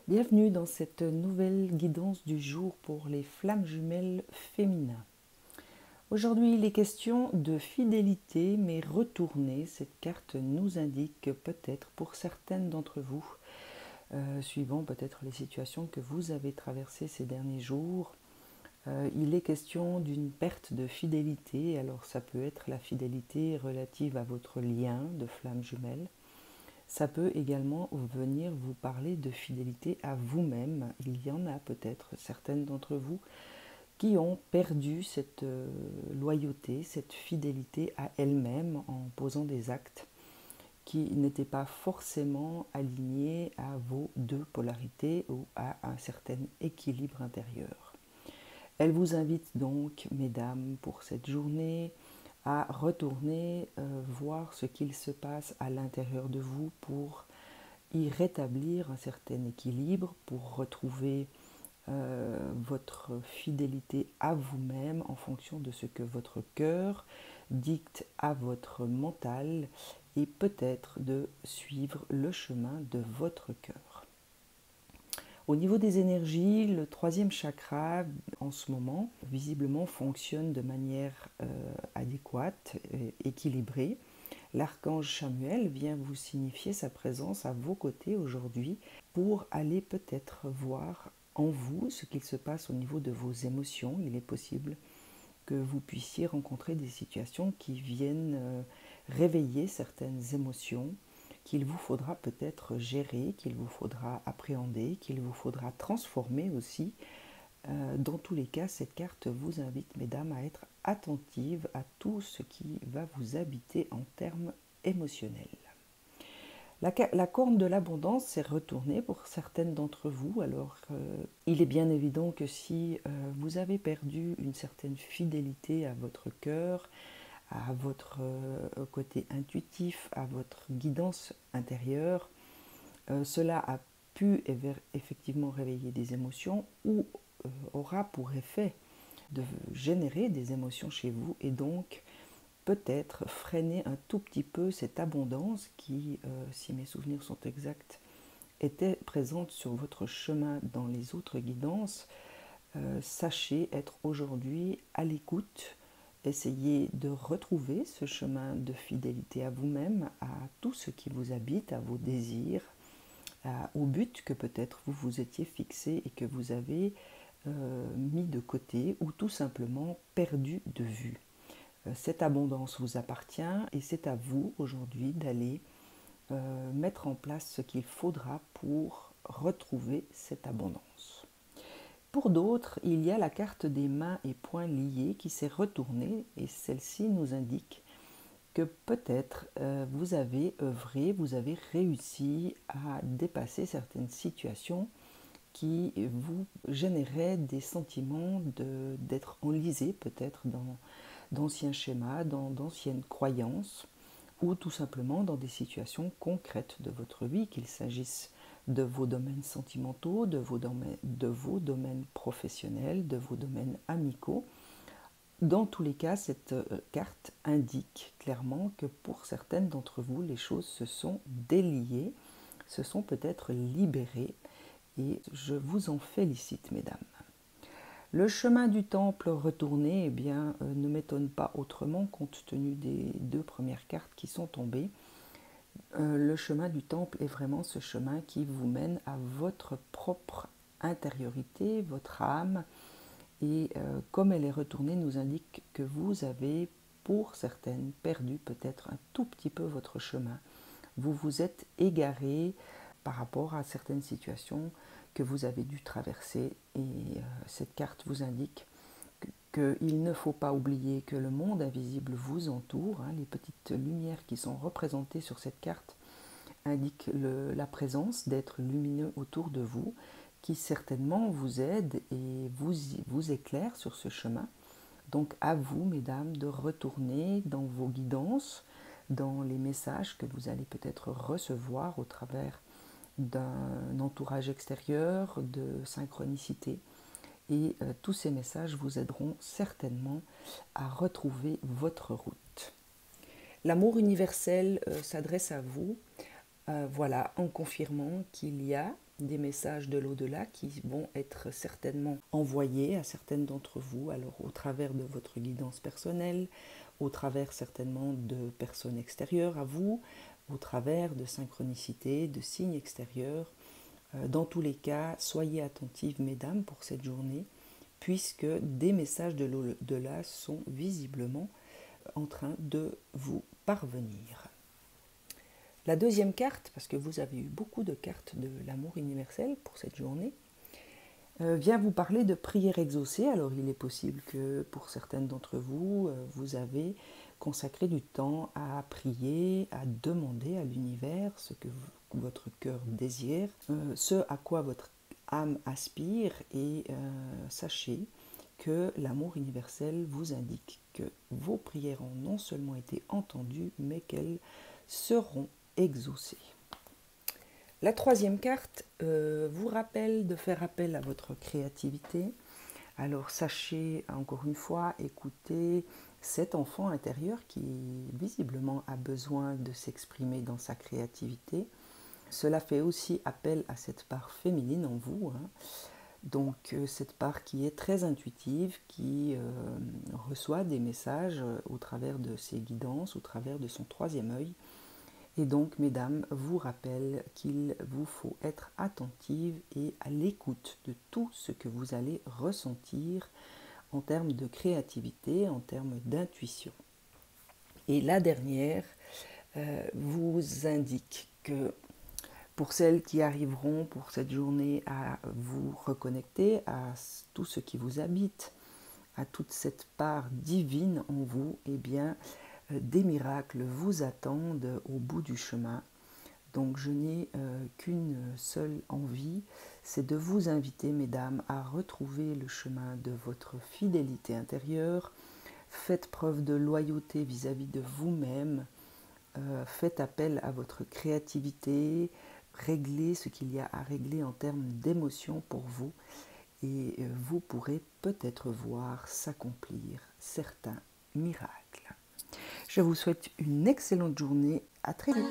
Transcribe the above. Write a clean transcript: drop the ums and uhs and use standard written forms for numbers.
Bienvenue dans cette nouvelle guidance du jour pour les flammes jumelles féminins. Aujourd'hui, il est question de fidélité, mais retournée. Cette carte nous indique que peut-être pour certaines d'entre vous, suivant peut-être les situations que vous avez traversées ces derniers jours, il est question d'une perte de fidélité. Alors ça peut être la fidélité relative à votre lien de flamme jumelle. Ça peut également venir vous parler de fidélité à vous-même. Il y en a peut-être certaines d'entre vous qui ont perdu cette loyauté, cette fidélité à elles-mêmes en posant des actes qui n'étaient pas forcément alignés à vos deux polarités ou à un certain équilibre intérieur. Elle vous invite donc, mesdames, pour cette journée, à retourner voir ce qu'il se passe à l'intérieur de vous pour y rétablir un certain équilibre, pour retrouver votre fidélité à vous-même en fonction de ce que votre cœur dicte à votre mental et peut-être de suivre le chemin de votre cœur. Au niveau des énergies, le troisième chakra, en ce moment, visiblement fonctionne de manière adéquate, équilibrée. L'archange Chamuel vient vous signifier sa présence à vos côtés aujourd'hui pour aller peut-être voir en vous ce qu'il se passe au niveau de vos émotions. Il est possible que vous puissiez rencontrer des situations qui viennent réveiller certaines émotions qu'il vous faudra peut-être gérer, qu'il vous faudra appréhender, qu'il vous faudra transformer aussi. Dans tous les cas, cette carte vous invite, mesdames, à être attentives à tout ce qui va vous habiter en termes émotionnels. La corne de l'abondance s'est retournée pour certaines d'entre vous. Alors, il est bien évident que si vous avez perdu une certaine fidélité à votre cœur, à votre côté intuitif, à votre guidance intérieure, cela a pu effectivement réveiller des émotions ou aura pour effet de générer des émotions chez vous et donc peut-être freiner un tout petit peu cette abondance qui, si mes souvenirs sont exacts, était présente sur votre chemin dans les autres guidances. Sachez être aujourd'hui à l'écoute, essayez de retrouver ce chemin de fidélité à vous-même, à tout ce qui vous habite, à vos désirs, au but que peut-être vous vous étiez fixé et que vous avez mis de côté ou tout simplement perdu de vue. Cette abondance vous appartient et c'est à vous aujourd'hui d'aller mettre en place ce qu'il faudra pour retrouver cette abondance. Pour d'autres, il y a la carte des mains et poings liés qui s'est retournée et celle-ci nous indique que peut-être vous avez œuvré, vous avez réussi à dépasser certaines situations qui vous généraient des sentiments d'être enlisé peut-être dans d'anciens schémas, d'anciennes croyances ou tout simplement dans des situations concrètes de votre vie, qu'il s'agisse de vos domaines sentimentaux, de vos domaines professionnels, de vos domaines amicaux. Dans tous les cas, cette carte indique clairement que pour certaines d'entre vous, les choses se sont déliées, se sont peut-être libérées et je vous en félicite, mesdames. Le chemin du temple retourné ne m'étonne pas autrement compte tenu des deux premières cartes qui sont tombées. Le chemin du temple est vraiment ce chemin qui vous mène à votre propre intériorité, votre âme. Et comme elle est retournée, nous indique que vous avez, pour certaines, perdu peut-être un tout petit peu votre chemin. Vous vous êtes égaré par rapport à certaines situations que vous avez dû traverser et cette carte vous indique qu'il ne faut pas oublier que le monde invisible vous entoure. Les petites lumières qui sont représentées sur cette carte indiquent la présence d'êtres lumineux autour de vous qui certainement vous aident et vous éclairent sur ce chemin. Donc à vous, mesdames, de retourner dans vos guidances, dans les messages que vous allez peut-être recevoir au travers d'un entourage extérieur, de synchronicité. Et tous ces messages vous aideront certainement à retrouver votre route. L'amour universel s'adresse à vous Voilà, en confirmant qu'il y a des messages de l'au-delà qui vont être certainement envoyés à certaines d'entre vous, alors au travers de votre guidance personnelle, au travers certainement de personnes extérieures à vous, au travers de synchronicités, de signes extérieurs. Dans tous les cas, soyez attentives, mesdames, pour cette journée, puisque des messages de l'au-delà sont visiblement en train de vous parvenir. La deuxième carte, parce que vous avez eu beaucoup de cartes de l'amour universel pour cette journée, vient vous parler de prières exaucées. Alors il est possible que pour certaines d'entre vous, vous avez consacré du temps à prier, à demander à l'univers ce que votre cœur désire, ce à quoi votre âme aspire, et sachez que l'amour universel vous indique que vos prières ont non seulement été entendues, mais qu'elles seront exaucées. La troisième carte vous rappelle de faire appel à votre créativité. Alors sachez, encore une fois, écouter cet enfant intérieur qui visiblement a besoin de s'exprimer dans sa créativité. Cela fait aussi appel à cette part féminine en vous, hein. Donc cette part qui est très intuitive, qui reçoit des messages au travers de ses guidances, au travers de son troisième œil. Et donc, mesdames, vous rappelle qu'il vous faut être attentive et à l'écoute de tout ce que vous allez ressentir en termes de créativité, en termes d'intuition. Et la dernière vous indique que pour celles qui arriveront pour cette journée à vous reconnecter à tout ce qui vous habite, à toute cette part divine en vous, eh bien, des miracles vous attendent au bout du chemin. Donc je n'ai qu'une seule envie, c'est de vous inviter, mesdames, à retrouver le chemin de votre fidélité intérieure. Faites preuve de loyauté vis-à-vis de vous-même. Faites appel à votre créativité. Réglez ce qu'il y a à régler en termes d'émotions pour vous. Et vous pourrez peut-être voir s'accomplir certains miracles. Je vous souhaite une excellente journée. À très vite.